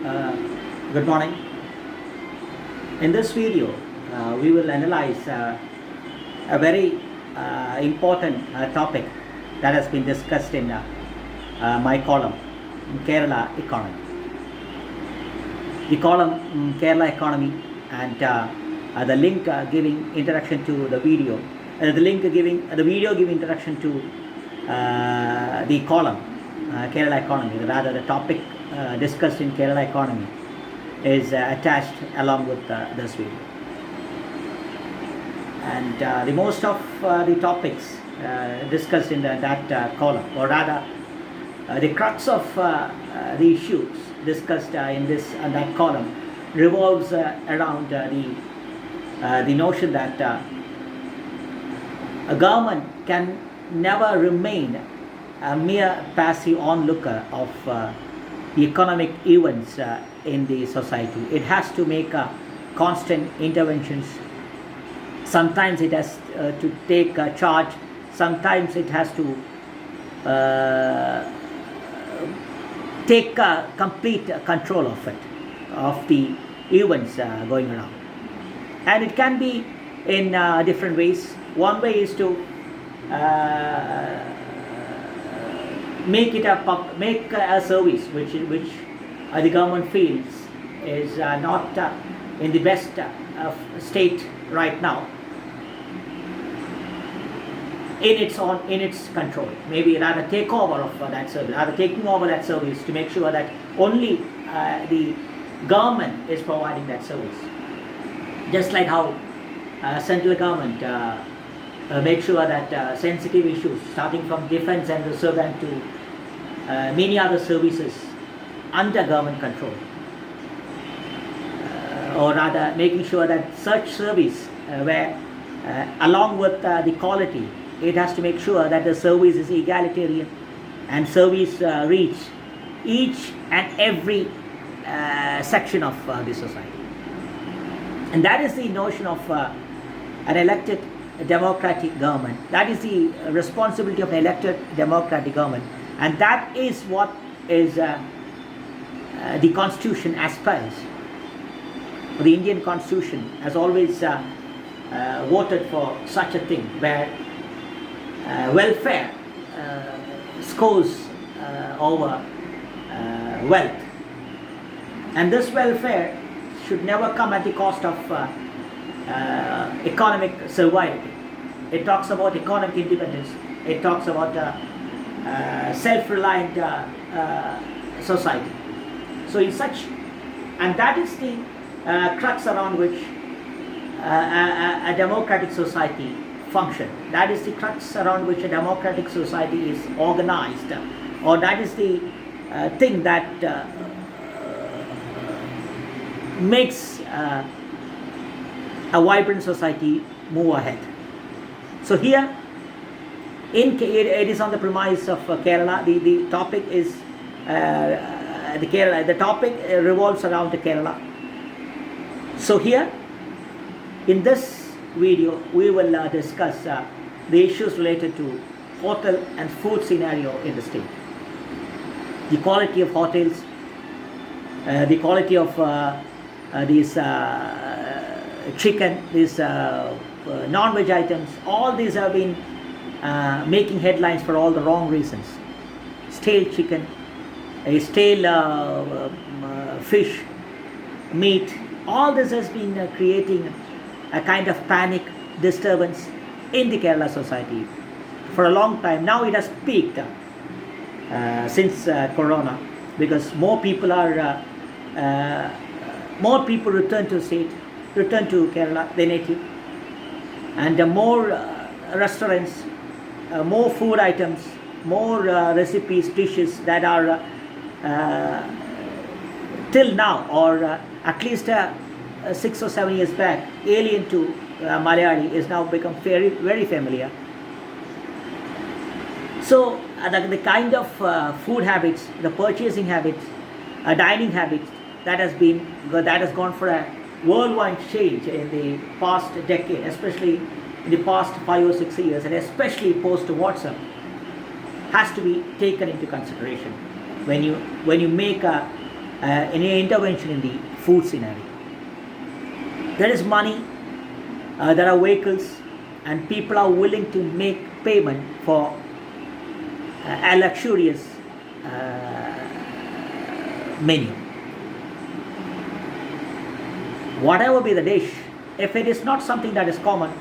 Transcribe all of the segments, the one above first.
Uh, Good morning. In this video, we will analyze a very important topic that has been discussed in my column, Kerala Economy. The column Kerala Economy and the link giving introduction to the video, the video giving introduction to the column Kerala Economy, rather the topic discussed in Kerala Economy is attached along with this video. And the most of the topics discussed in that column, or rather the crux of the issues discussed in that column revolves around the notion that a government can never remain a mere passive onlooker of the economic events in the society. It has to make constant interventions. Sometimes it has to take charge. Sometimes it has to take complete control of it, of the events going around. And it can be in different ways. One way is to make a service which the government feels is not in the best state right now in its control. Maybe rather take over of that service, rather taking over that service to make sure that only the government is providing that service. Just like how central government make sure that sensitive issues starting from defense and reserve and to many other services under government control, or rather making sure that such service where along with the quality, it has to make sure that the service is egalitarian and service reach each and every section of the society. And that is the notion of an elected democratic government. That is the responsibility of an elected democratic government, and that is what is the Constitution aspires. The Indian Constitution has always voted for such a thing, where welfare scores over wealth, and this welfare should never come at the cost of economic survival. It talks about economic independence. It talks about self-reliant society. So in such, and that is the crux around which a democratic society functions. That is the crux around which a democratic society is organized, or that is the thing that makes a vibrant society move ahead. So here, it is on the premise of Kerala. The topic is the Kerala. The topic revolves around the Kerala. So here, in this video, we will discuss the issues related to hotel and food scenario in the state. The quality of hotels, the quality of these chicken, these non-veg items, all these have been making headlines for all the wrong reasons. Stale chicken, stale fish, meat, all this has been creating a kind of panic, disturbance in the Kerala society for a long time. Now it has peaked since Corona, because more people return to Kerala, their native, and more restaurants, more food items, more recipes, dishes that are till now, or at least 6 or 7 years back, alien to Malayali, is now become very, very familiar. So the kind of food habits, the purchasing habits, dining habits that has gone for a worldwide change in the past decade, especially in the past 5 or 6 years, and especially post WhatsApp, has to be taken into consideration when you make a any intervention in the food scenario. There is money, there are vehicles, and people are willing to make payment for a luxurious menu. Whatever be the dish, if it is not something that is common,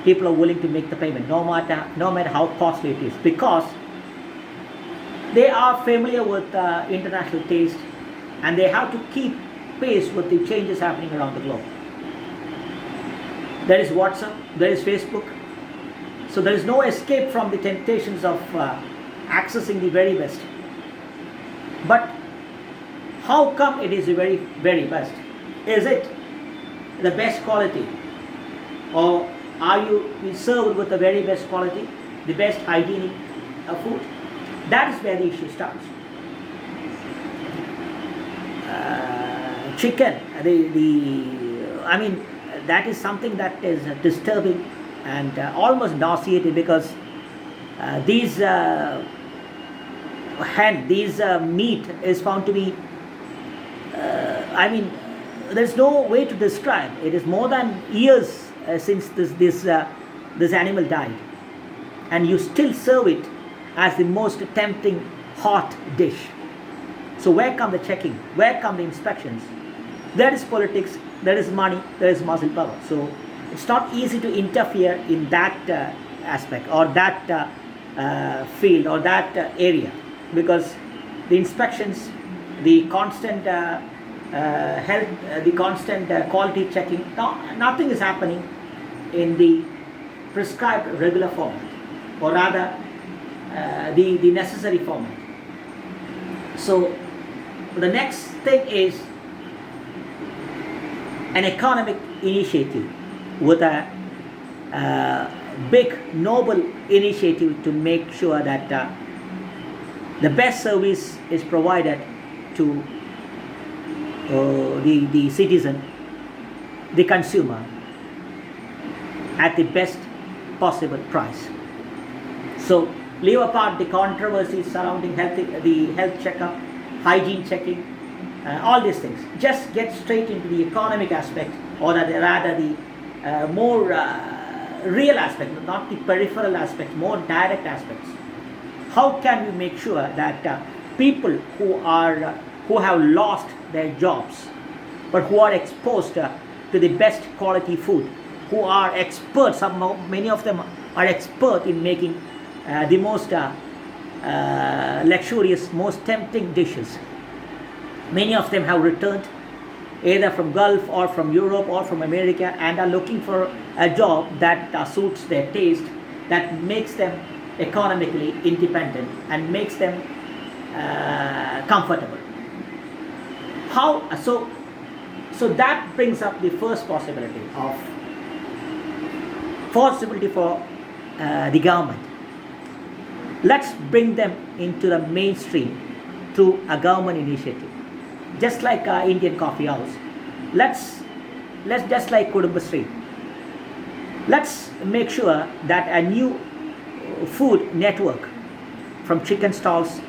people are willing to make the payment, no matter how costly it is, because they are familiar with international taste, and they have to keep pace with the changes happening around the globe. There is WhatsApp, there is Facebook, so there is no escape from the temptations of accessing the very best. But how come it is the very, very best? Is it the best quality, or are you served with the very best quality, the best hygienic food? That is where the issue starts. Chicken, I mean, that is something that is disturbing and almost nauseating, because these meat is found to be, I mean, there's no way to describe. It is more than years since this animal died, and you still serve it as the most tempting hot dish. So where come the checking? Where come the inspections? There is politics, there is money, there is muscle power. So it's not easy to interfere in that aspect, or that field, or that area, because the inspections, the constant health, the constant quality checking, nothing is happening in the prescribed regular format, or rather the necessary format. So the next thing is an economic initiative, with a big noble initiative to make sure that the best service is provided to the citizen, the consumer, at the best possible price. So leave apart the controversies surrounding the health checkup, hygiene checking, all these things. Just get straight into the economic aspect, or rather the more real aspect, not the peripheral aspect, more direct aspects. How can we make sure that people who have lost their jobs, but who are exposed to the best quality food, who are experts, many of them are expert in making the most luxurious, most tempting dishes. Many of them have returned either from Gulf or from Europe or from America, and are looking for a job that suits their taste, that makes them economically independent and makes them comfortable. So that brings up the first possibility for the government. Let's bring them into the mainstream through a government initiative, just like Indian Coffee House. Let's just like Kudumbashree. Let's make sure that a new food network, from chicken stalls,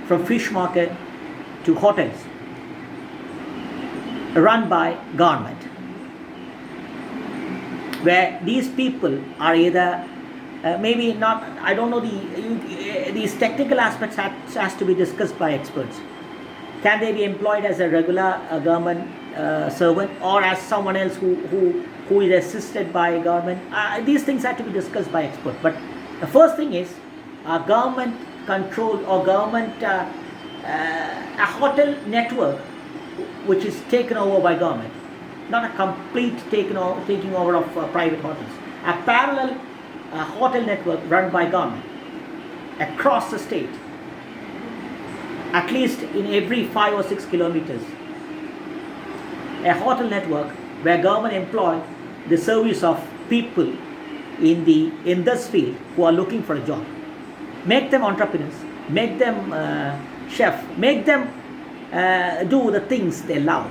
from fish market to hotels, run by government, where these people are either maybe not, I don't know, these technical aspects has to be discussed by experts. Can they be employed as a regular government servant, or as someone else who is assisted by government? These things have to be discussed by experts. But the first thing is government control, or government a hotel network which is taken over by government, not a complete taking over of private hotels. A parallel hotel network run by government across the state, at least in every 5 or 6 kilometers. A hotel network where government employ the service of people in this field who are looking for a job. Make them entrepreneurs, make them chef, make them do the things they love.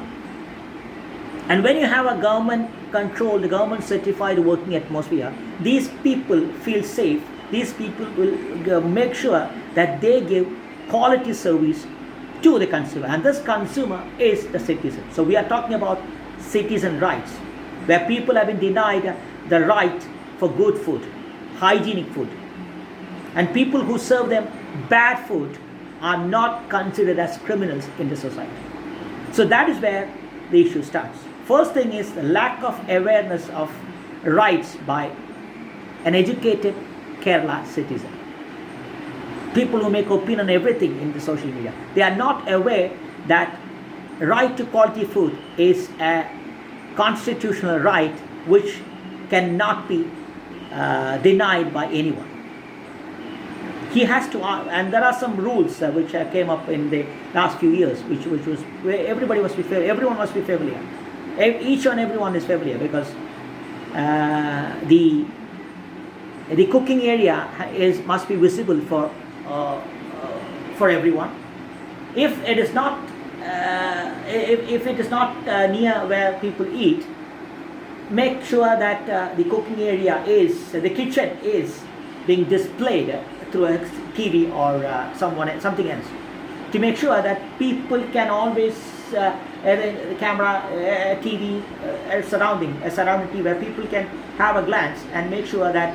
And when you have a government controlled, the government certified working atmosphere, these people feel safe. These people will make sure that they give quality service to the consumer, and this consumer is the citizen. So we are talking about citizen rights, where people have been denied the right for good food, hygienic food, and people who serve them bad food are not considered as criminals in the society. So that is where the issue starts. First thing is the lack of awareness of rights by an educated Kerala citizen. People who make opinion on everything in the social media, they are not aware that right to quality food is a constitutional right which cannot be denied by anyone. He has to, and there are some rules which came up in the last few years, which was where everyone must be familiar. Each and everyone is familiar, because the cooking area must be visible for everyone. If it is not near where people eat, make sure that the cooking area the kitchen is being displayed through a TV or something else, to make sure that people can always the camera, TV, surrounding TV, where people can have a glance and make sure that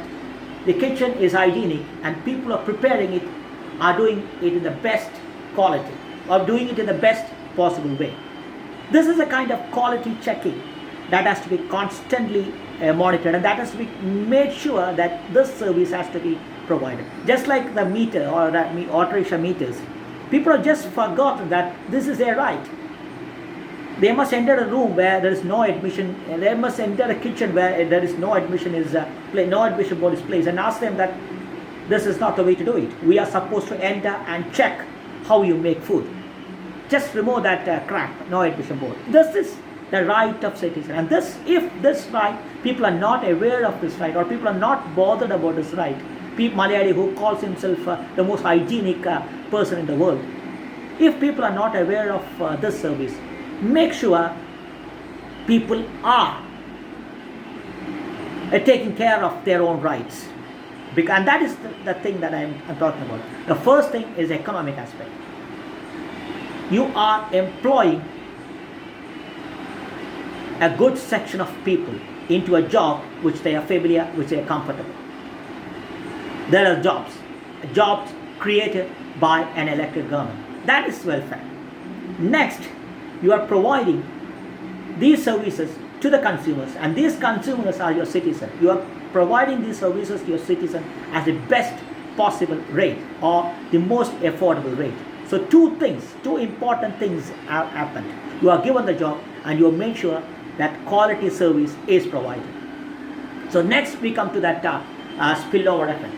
the kitchen is hygienic and people are preparing it, are doing it in the best quality, or doing it in the best possible way. This is a kind of quality checking that has to be constantly monitored, and that has to be made sure that this service has to be provided. Just like the meter or the auto rickshaw meters, people have just forgotten that this is their right. They must enter a room where there is no admission. They must enter a kitchen where there is no admission no admission board is placed, and ask them that this is not the way to do it. We are supposed to enter and check how you make food. Just remove that crap, no admission board. This is the right of citizen, and if this right, people are not aware of this right, or people are not bothered about this right. Malayali, who calls himself the most hygienic person in the world, if people are not aware of this service, make sure people are taking care of their own rights. And that is the thing that I'm talking about. The first thing is economic aspect. You are employing a good section of people into a job which they are familiar, which they are comfortable. There are jobs created by an elected government. That is welfare. Next, you are providing these services to the consumers, and these consumers are your citizens. You are providing these services to your citizen at the best possible rate, or the most affordable rate. So two important things have happened. You are given the job, and you make sure that quality service is provided. So next we come to that spillover effect.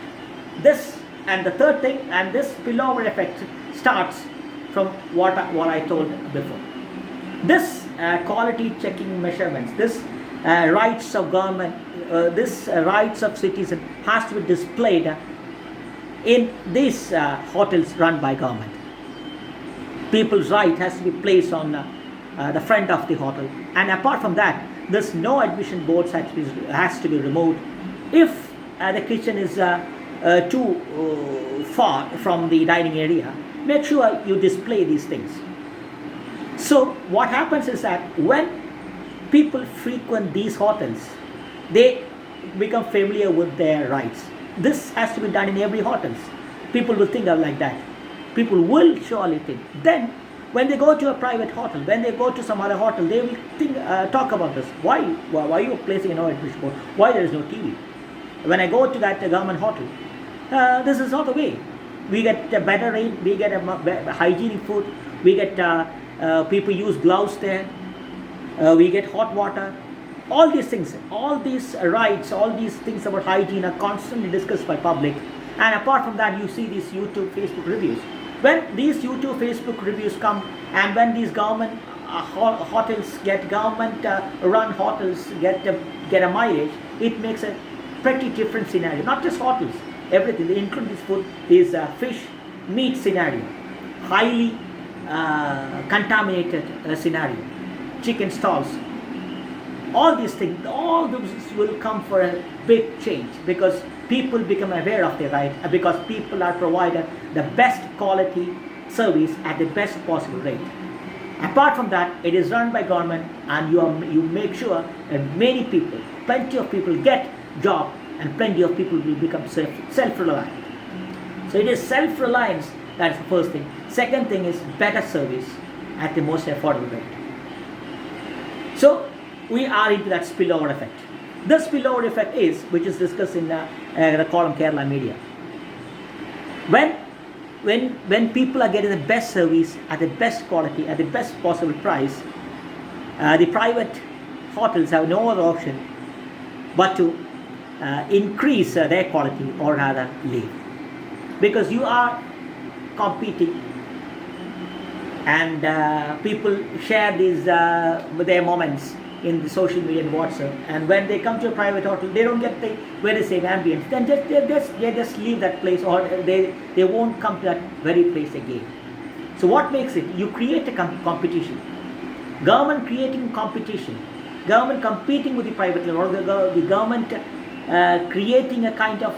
This and the third thing, and this spillover effect starts from what I told before. This quality checking measurements, this rights of government, this rights of citizen has to be displayed in these hotels run by government. People's right has to be placed on the front of the hotel, and apart from that, this no admission boards has to be removed. If the kitchen is too far from the dining area, make sure you display these things. So what happens is that when people frequent these hotels, they become familiar with their rights. This has to be done in every hotel. People will think of like that. People will surely think. Then when they go to a private hotel, when they go to some other hotel, they will talk about this. Why are you placing a no admission board? Why there is no TV? When I go to that government hotel, this is not the way. We get a better rate, we get a hygienic food, we get people use gloves there, we get hot water. All these things, all these rights, all these things about hygiene are constantly discussed by public. And apart from that, you see these YouTube, Facebook reviews. When these YouTube, Facebook reviews come, and when these government hotels get run hotels get a mileage, it makes a pretty different scenario. Not just hotels, everything, they include this food, is fish, meat scenario, highly contaminated scenario, chicken stalls. All these things, all those will come for a big change, because people become aware of their right, because people are provided the best quality service at the best possible rate. Apart from that, it is run by government, and you make sure that many people, plenty of people get job, and plenty of people will become self-reliant. So it is self-reliance, that is the first thing. Second thing is better service at the most affordable rate. So we are into that spillover effect. This spillover effect is, which is discussed in the column Kerala media. When people are getting the best service at the best quality at the best possible price, the private hotels have no other option but to increase their quality, or rather leave, because you are competing, and people share these their moments in the social media and WhatsApp, and when they come to a private hotel, they don't get the very same ambience. Then they just leave that place, or they won't come to that very place again. So what makes it? You create a competition. Government creating competition. Government competing with the private level, or the government creating a kind of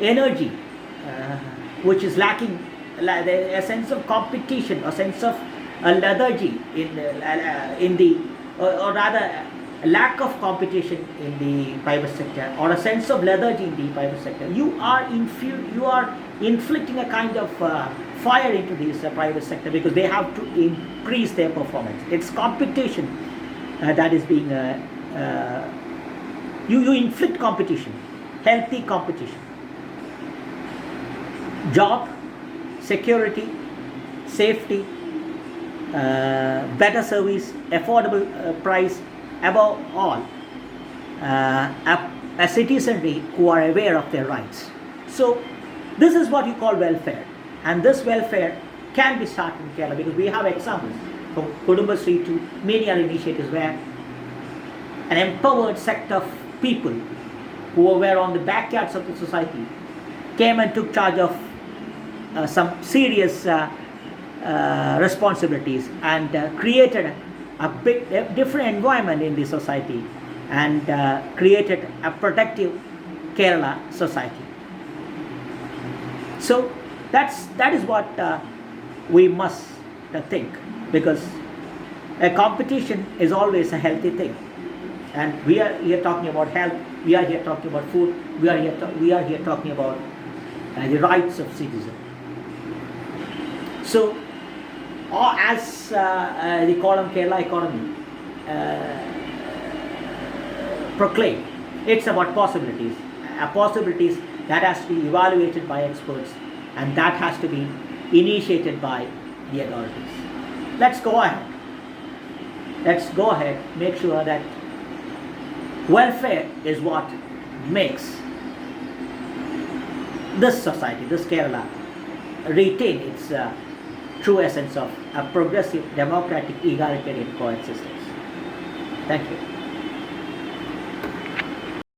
energy which is lacking, a sense of competition, a sense of lethargy in the or rather a lack of competition in the private sector, or a sense of lethargy in the private sector. You are inflicting a kind of fire into this private sector, because they have to increase their performance. It's competition that is being you inflict competition, healthy competition. Job, security, safety, better service, affordable price, above all, a citizenry who are aware of their rights. So this is what you call welfare, and this welfare can be started in Kerala, because we have examples from Kudumbashree to many other initiatives where an empowered sect of people who were on the backyards of the society came and took charge of some serious responsibilities, and created a different environment in the society, and created a protective Kerala society. So that is what we must think, because a competition is always a healthy thing, and we are here talking about health, we are here talking about food, we are here talking about the rights of citizens. So, or as the column Kerala economy proclaim, it's about possibilities, possibilities that has to be evaluated by experts, and that has to be initiated by the authorities. Let's go ahead, make sure that welfare is what makes this society, this Kerala, retain its true essence of a progressive, democratic, egalitarian coexistence. Thank you.